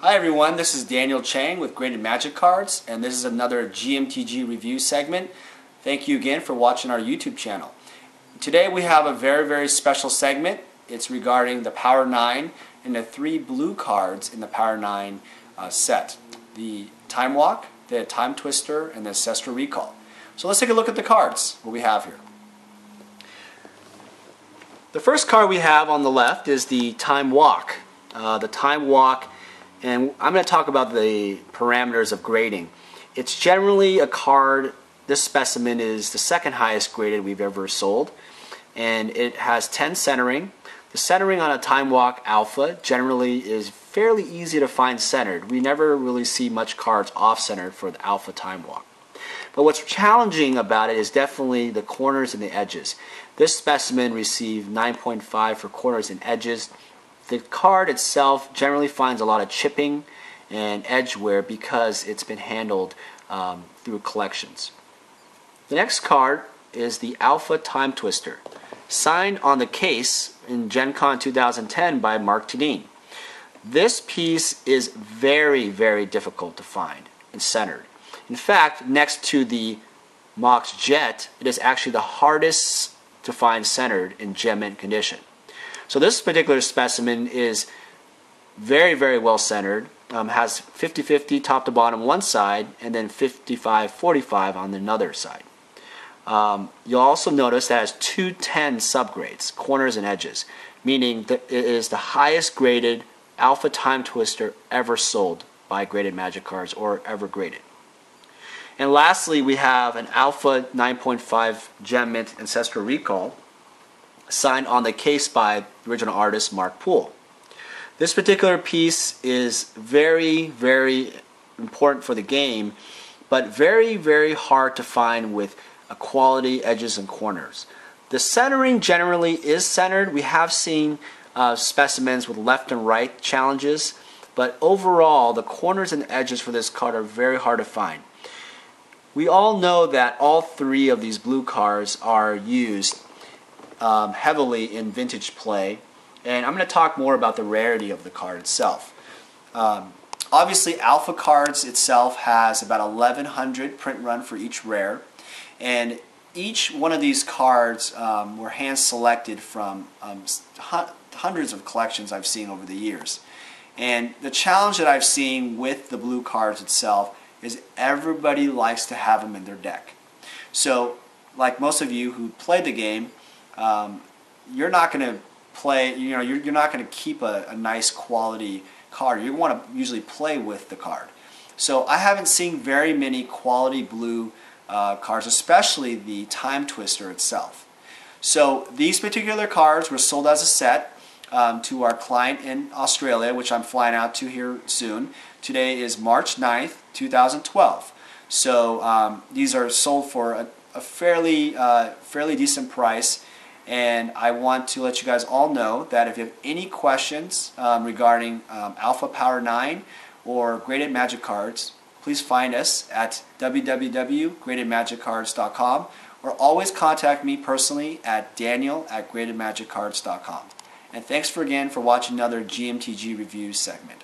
Hi everyone, this is Daniel Chang with Graded Magic Cards, and this is another GMTG review segment. Thank you again for watching our YouTube channel. Today we have a very special segment. It's regarding the Power 9 and the 3 blue cards in the Power 9 set. The Time Walk, the Timetwister, and the Ancestral Recall. So let's take a look at the cards, what we have here. The first card we have on the left is the Time Walk. The Time Walk, and I'm going to talk about the parameters of grading. It's generally a card, this specimen is the second highest graded we've ever sold, and it has 10 centering. The centering on a Time Walk Alpha generally is fairly easy to find centered. We never really see much cards off-centered for the Alpha Time Walk. But what's challenging about it is definitely the corners and the edges. This specimen received 9.5 for corners and edges. The card itself generally finds a lot of chipping and edge wear because it's been handled through collections. The next card is the Alpha Timetwister, signed on the case in Gen Con 2010 by Mark Tudine. This piece is very difficult to find and centered. In fact, next to the Mox Jet, it is actually the hardest to find centered in gem mint condition. So this particular specimen is very well centered, has 50-50 top to bottom one side, and then 55-45 on another side. You'll also notice that it has 210 subgrades, corners and edges, meaning that it is the highest graded Alpha Timetwister ever sold by Graded Magic Cards or ever graded. And lastly, we have an Alpha 9.5 Gem Mint Ancestral Recall, signed on the case by the original artist Mark Poole. This particular piece is very important for the game, but very hard to find with quality edges and corners. The centering generally is centered. We have seen specimens with left and right challenges, but overall the corners and edges for this card are very hard to find. We all know that all 3 of these blue cards are used heavily in vintage play, and I'm going to talk more about the rarity of the card itself. Obviously, Alpha Cards itself has about 1,100 print run for each rare, and each one of these cards were hand selected from hundreds of collections I've seen over the years. And the challenge that I've seen with the blue cards itself is everybody likes to have them in their deck. So, like most of you who play the game, you're not going to play, you're not going to keep a nice quality card. You want to usually play with the card. So I haven't seen very many quality blue cards, especially the Timetwister itself. So these particular cards were sold as a set to our client in Australia, which I'm flying out to here soon. Today is March 9th, 2012. So these are sold for a fairly decent price. And I want to let you guys all know that if you have any questions regarding Alpha Power 9 or Graded Magic Cards, please find us at www.gradedmagiccards.com or always contact me personally at daniel@gradedmagiccards.com. And thanks again for watching another GMTG review segment.